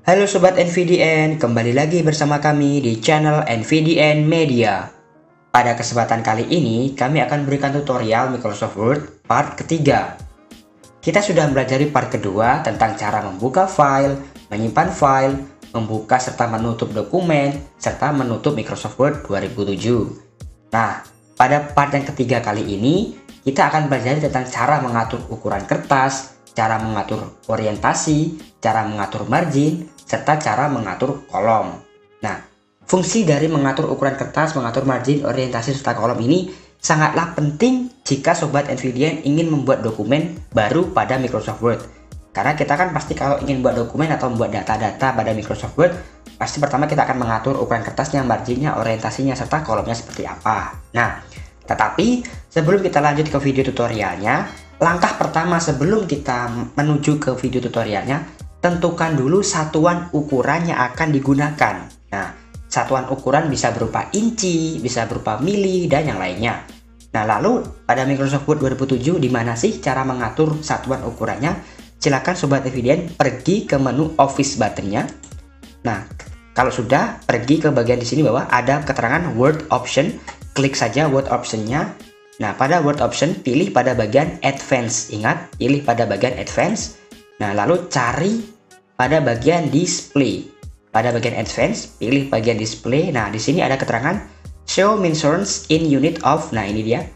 Halo Sobat NVDN, kembali lagi bersama kami di channel NVDN Media. Pada kesempatan kali ini, kami akan berikan tutorial Microsoft Word part ketiga. Kita sudah mempelajari part kedua tentang cara membuka file, menyimpan file, membuka serta menutup dokumen, serta menutup Microsoft Word 2007. Nah, pada part yang ketiga kali ini, kita akan belajar tentang cara mengatur ukuran kertas, cara mengatur orientasi, cara mengatur margin, serta cara mengatur kolom. Nah, fungsi dari mengatur ukuran kertas, mengatur margin, orientasi, serta kolom ini sangatlah penting jika Sobat NVDN ingin membuat dokumen baru pada Microsoft Word. Karena kita kan pasti kalau ingin buat dokumen atau membuat data-data pada Microsoft Word, pasti pertama kita akan mengatur ukuran kertasnya, marginnya, orientasinya, serta kolomnya seperti apa. Nah, tetapi sebelum kita lanjut ke video tutorialnya, langkah pertama sebelum kita menuju ke video tutorialnya, tentukan dulu satuan ukuran yang akan digunakan. Nah, satuan ukuran bisa berupa inci, bisa berupa mili, dan yang lainnya. Nah, lalu pada Microsoft Word 2007 di mana sih cara mengatur satuan ukurannya? Silakan Sobat NVDN pergi ke menu Office buttonnya. Nah, kalau sudah, pergi ke bagian di sini bawah ada keterangan Word Option. Klik saja Word Option-nya. Nah, pada Word Option pilih pada bagian Advanced. Ingat, pilih pada bagian Advanced. Nah, lalu cari pada bagian Display. Pada bagian Advanced, pilih bagian Display. Nah, di sini ada keterangan Show Measurements in Unit of. Nah, ini dia.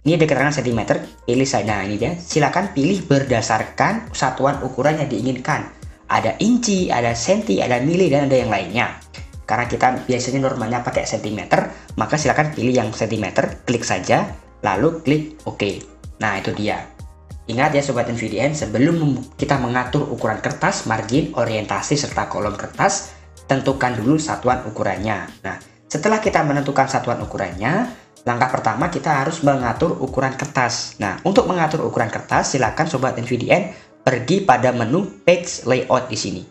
Ini ada keterangan cm. Pilih saja. Nah, ini dia. Silakan pilih berdasarkan satuan ukuran yang diinginkan. Ada inci, ada senti, ada mili, dan ada yang lainnya. Karena kita biasanya normalnya pakai cm, maka silakan pilih yang cm. Klik saja, lalu klik OK. Nah, itu dia. Ingat ya Sobat NVDN, sebelum kita mengatur ukuran kertas, margin, orientasi, serta kolom kertas, tentukan dulu satuan ukurannya. Nah, setelah kita menentukan satuan ukurannya, langkah pertama kita harus mengatur ukuran kertas. Nah, untuk mengatur ukuran kertas, silakan Sobat NVDN pergi pada menu Page Layout di sini.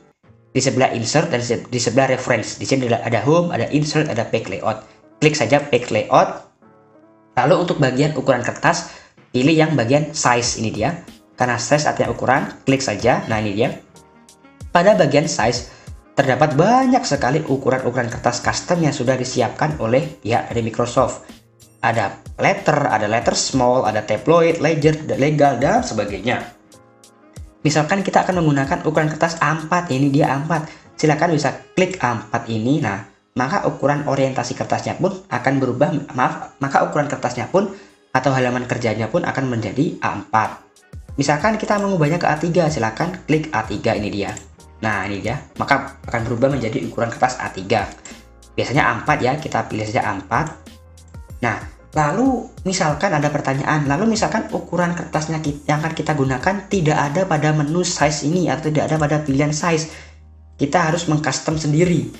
Di sebelah Insert dan di sebelah Reference. Di sini ada Home, ada Insert, ada Page Layout. Klik saja Page Layout. Lalu untuk bagian ukuran kertas, pilih yang bagian size, ini dia. Karena size artinya ukuran, klik saja. Nah, ini dia. Pada bagian size, terdapat banyak sekali ukuran-ukuran kertas custom yang sudah disiapkan oleh pihak dari Microsoft. Ada letter small, ada tabloid, ledger, legal, dan sebagainya. Misalkan kita akan menggunakan ukuran kertas A4, ini dia A4. Silakan bisa klik A4 ini. Nah, maka ukuran orientasi kertasnya pun akan berubah. Maka ukuran kertasnya pun atau halaman kerjanya pun akan menjadi A4. Misalkan kita mengubahnya ke A3, silakan klik A3, ini dia. Nah, ini dia, maka akan berubah menjadi ukuran kertas A3. Biasanya A4 ya, kita pilih saja A4. Nah, lalu misalkan ada pertanyaan, lalu misalkan ukuran kertasnya yang akan kita gunakan tidak ada pada menu size ini atau tidak ada pada pilihan size. Kita harus mengcustom sendiri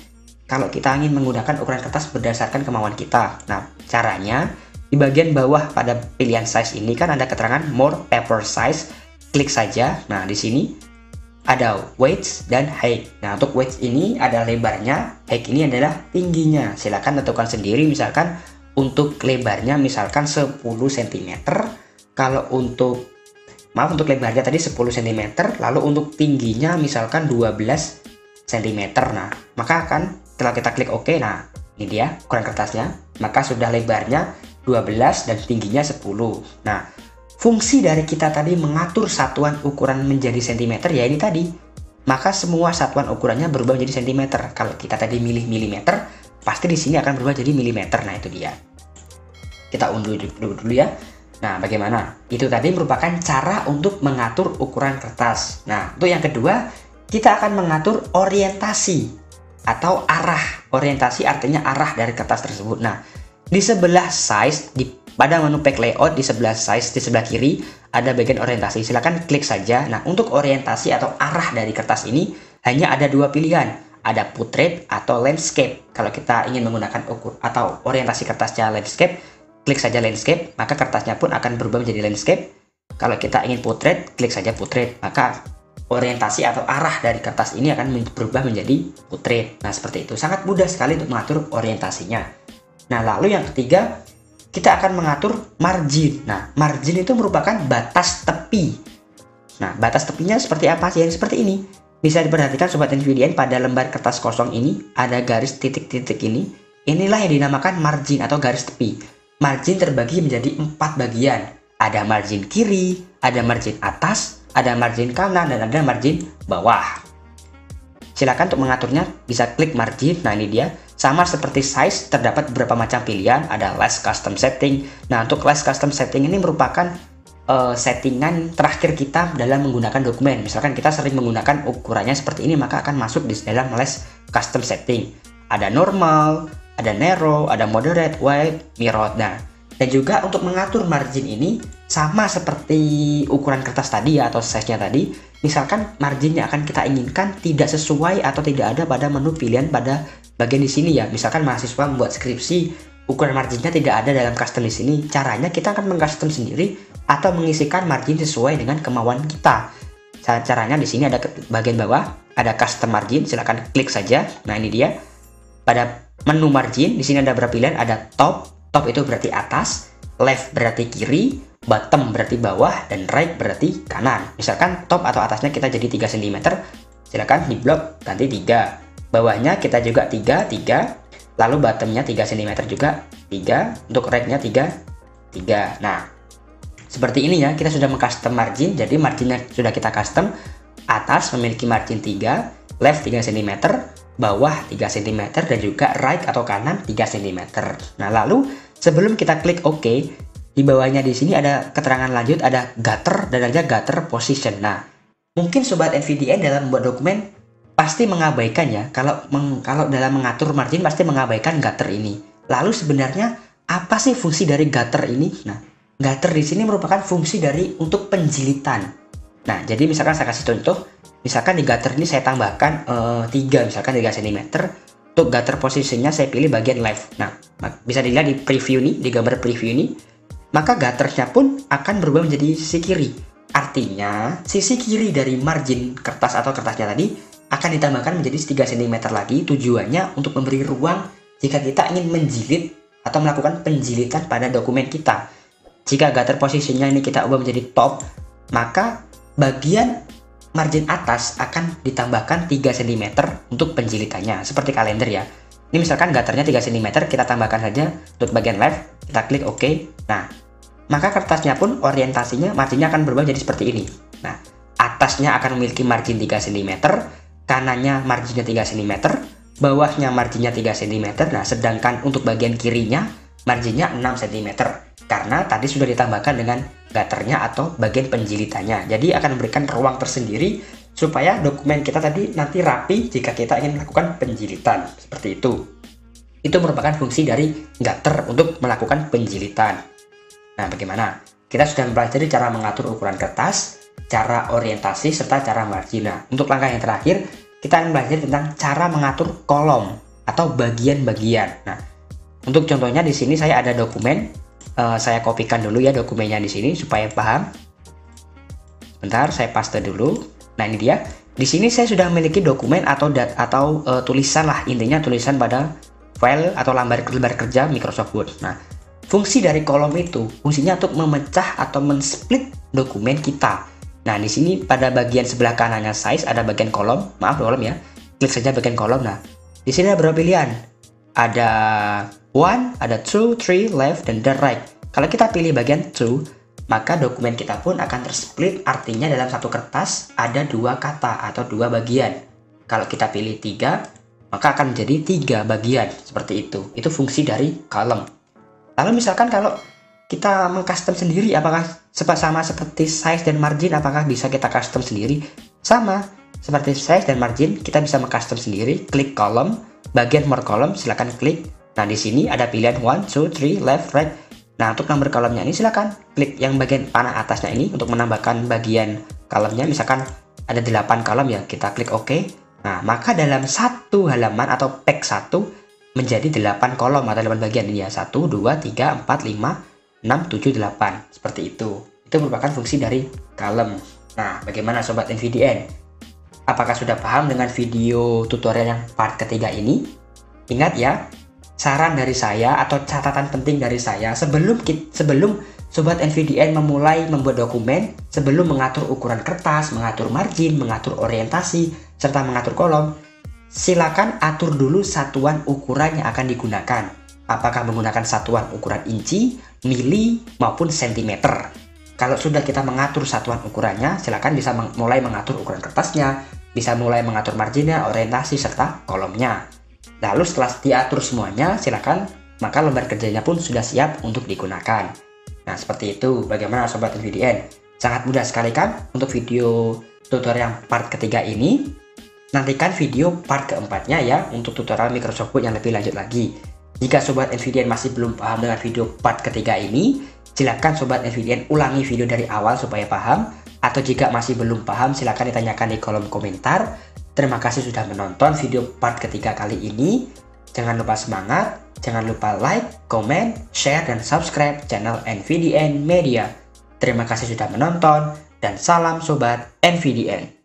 kalau kita ingin menggunakan ukuran kertas berdasarkan kemauan kita. Nah, caranya di bagian bawah pada pilihan size ini kan ada keterangan More Paper Size. Klik saja. Nah, di sini ada width dan height. Nah, untuk width ini ada lebarnya, height ini adalah tingginya. Silakan tentukan sendiri, misalkan untuk lebarnya misalkan 10 cm. Kalau untuk lebarnya tadi 10 cm, lalu untuk tingginya misalkan 12 cm. Nah, maka akan setelah kita klik OK, nah ini dia ukuran kertasnya. Maka sudah lebarnya 12 dan tingginya 10. Nah, fungsi dari kita tadi mengatur satuan ukuran menjadi cm ya ini tadi. Maka semua satuan ukurannya berubah menjadi cm. Kalau kita tadi milih milimeter, pasti di sini akan berubah jadi milimeter. Nah, itu dia. Kita unduh dulu ya. Nah, bagaimana? Itu tadi merupakan cara untuk mengatur ukuran kertas. Nah, untuk yang kedua, kita akan mengatur orientasi atau arah. Orientasi artinya arah dari kertas tersebut. Nah, di sebelah size, pada menu Page Layout, di sebelah size, di sebelah kiri, ada bagian orientasi. Silakan klik saja. Nah, untuk orientasi atau arah dari kertas ini, hanya ada dua pilihan. Ada Portrait atau Landscape. Kalau kita ingin menggunakan atau orientasi kertasnya Landscape, klik saja Landscape, maka kertasnya pun akan berubah menjadi Landscape. Kalau kita ingin Portrait, klik saja Portrait, maka orientasi atau arah dari kertas ini akan berubah menjadi Portrait. Nah, seperti itu. Sangat mudah sekali untuk mengatur orientasinya. Nah, lalu yang ketiga, kita akan mengatur margin. Nah, margin itu merupakan batas tepi. Nah, batas tepinya seperti apa sih? Yang seperti ini. Bisa diperhatikan Sobat NVDN, pada lembar kertas kosong ini ada garis titik-titik ini. Inilah yang dinamakan margin atau garis tepi. Margin terbagi menjadi 4 bagian. Ada margin kiri, ada margin atas, ada margin kanan, dan ada margin bawah. Silakan untuk mengaturnya bisa klik margin. Nah, ini dia. Sama seperti size, terdapat beberapa macam pilihan. Ada last custom setting. Nah, untuk last custom setting ini merupakan settingan terakhir kita dalam menggunakan dokumen. Misalkan kita sering menggunakan ukurannya seperti ini, maka akan masuk di dalam last custom setting. Ada normal, ada narrow, ada moderate, wide, mirrored. Nah, dan juga untuk mengatur margin ini sama seperti ukuran kertas tadi ya, atau size-nya tadi. Misalkan marginnya akan kita inginkan tidak sesuai atau tidak ada pada menu pilihan pada bagian di sini ya. Misalkan mahasiswa membuat skripsi, ukuran marginnya tidak ada dalam custom di sini. Caranya kita akan mengcustom sendiri atau mengisikan margin sesuai dengan kemauan kita. Caranya di sini ada bagian bawah, ada custom margin, silahkan klik saja. Nah, ini dia. Pada menu margin di sini ada beberapa pilihan, ada top itu berarti atas, left berarti kiri, bottom berarti bawah, dan right berarti kanan. Misalkan top atau atasnya kita jadi 3 cm, silakan di blok ganti 3. Bawahnya kita juga 3, lalu bottomnya 3 cm juga 3, untuk right-nya 3. Nah, seperti ini ya, kita sudah mengcustom margin. Jadi marginnya sudah kita custom. Atas memiliki margin 3, left 3 cm, bawah 3 cm, dan juga right atau kanan 3 cm. Nah, lalu sebelum kita klik OK, di bawahnya di sini ada keterangan lanjut, ada gutter dan ada gutter position. Nah, mungkin Sobat NVDN dalam membuat dokumen pasti mengabaikan ya, kalau dalam mengatur margin pasti mengabaikan gutter ini. Lalu sebenarnya apa sih fungsi dari gutter ini? Nah, gutter di sini merupakan fungsi dari untuk penjilitan. Nah, jadi misalkan saya kasih contoh, misalkan di gutter ini saya tambahkan 3 cm. Untuk gutter positionnya saya pilih bagian left. Nah, bisa dilihat di preview nih, di gambar preview ini. Maka gutternya pun akan berubah menjadi sisi kiri. Artinya, sisi kiri dari margin kertas atau kertasnya tadi akan ditambahkan menjadi 3 cm lagi. Tujuannya untuk memberi ruang jika kita ingin menjilid atau melakukan penjilitan pada dokumen kita. Jika gutter positionnya ini kita ubah menjadi top, maka bagian margin atas akan ditambahkan 3 cm untuk penjilitannya. Seperti kalender ya. Ini misalkan gutternya 3 cm, kita tambahkan saja untuk bagian left, kita klik OK. Nah, maka kertasnya pun orientasinya, marginnya akan berubah jadi seperti ini. Nah, atasnya akan memiliki margin 3 cm, kanannya marginnya 3 cm, bawahnya marginnya 3 cm. Nah, sedangkan untuk bagian kirinya marginnya 6 cm. Karena tadi sudah ditambahkan dengan gutternya atau bagian penjilitannya. Jadi akan memberikan ruang tersendiri supaya dokumen kita tadi nanti rapi jika kita ingin melakukan penjilitan. Seperti itu. Itu merupakan fungsi dari gutter untuk melakukan penjilitan. Nah, bagaimana? Kita sudah mempelajari cara mengatur ukuran kertas, cara orientasi, serta cara margin. Nah, untuk langkah yang terakhir, kita akan belajar tentang cara mengatur kolom atau bagian-bagian. Nah, untuk contohnya di sini saya ada dokumen. Saya kopikan dulu ya dokumennya di sini supaya paham. Bentar, saya paste dulu. Nah, ini dia. Di sini saya sudah memiliki dokumen atau tulisan lah, intinya tulisan pada file atau lembar kerja Microsoft Word. Nah, fungsi dari kolom itu fungsinya untuk memecah atau men-split dokumen kita. Nah, di sini pada bagian sebelah kanannya size ada bagian kolom, kolom ya. Klik saja bagian kolom. Nah, di sini ada beberapa pilihan. Ada 1, ada 2, 3, left, dan the right. Kalau kita pilih bagian 2, maka dokumen kita pun akan tersplit, artinya dalam satu kertas ada 2 kata atau 2 bagian. Kalau kita pilih 3, maka akan menjadi 3 bagian, seperti itu. Itu fungsi dari column. Lalu misalkan kalau kita mengcustom sendiri, apakah sama seperti size dan margin, apakah bisa kita custom sendiri? Sama, seperti size dan margin, kita bisa mengcustom sendiri. Klik column, bagian more column, silakan klik. Nah, di sini ada pilihan 1, 2, 3, left, right. Nah, untuk nomor kolomnya ini silakan klik yang bagian panah atasnya ini untuk menambahkan bagian kolomnya. Misalkan ada 8 kolom ya, kita klik OK. Nah, maka dalam satu halaman atau page 1 menjadi 8 kolom atau 8 bagian ini ya. 1, 2, 3, 4, 5, 6, 7, 8. Seperti itu. Itu merupakan fungsi dari column. Nah, bagaimana Sobat NVDN? Apakah sudah paham dengan video tutorial yang part ketiga ini? Ingat ya, saran dari saya atau catatan penting dari saya sebelum Sobat NVDN memulai membuat dokumen sebelum mengatur ukuran kertas, mengatur margin, mengatur orientasi, serta mengatur kolom. Silakan atur dulu satuan ukuran yang akan digunakan. Apakah menggunakan satuan ukuran inci, mili, maupun sentimeter. Kalau sudah kita mengatur satuan ukurannya, silakan bisa mulai mengatur ukuran kertasnya, bisa mulai mengatur marginnya, orientasi, serta kolomnya. Lalu setelah diatur semuanya, silakan maka lembar kerjanya pun sudah siap untuk digunakan. Nah, seperti itu. Bagaimana Sobat NVDN? Sangat mudah sekali kan untuk video tutorial part ketiga ini? Nantikan video part keempatnya ya untuk tutorial Microsoft Word yang lebih lanjut lagi. Jika Sobat NVDN masih belum paham dengan video part ketiga ini, silakan Sobat NVDN ulangi video dari awal supaya paham. Atau jika masih belum paham, silakan ditanyakan di kolom komentar. Terima kasih sudah menonton video part ketiga kali ini. Jangan lupa semangat, jangan lupa like, komen, share, dan subscribe channel NVDN Media. Terima kasih sudah menonton, dan salam Sobat NVDN.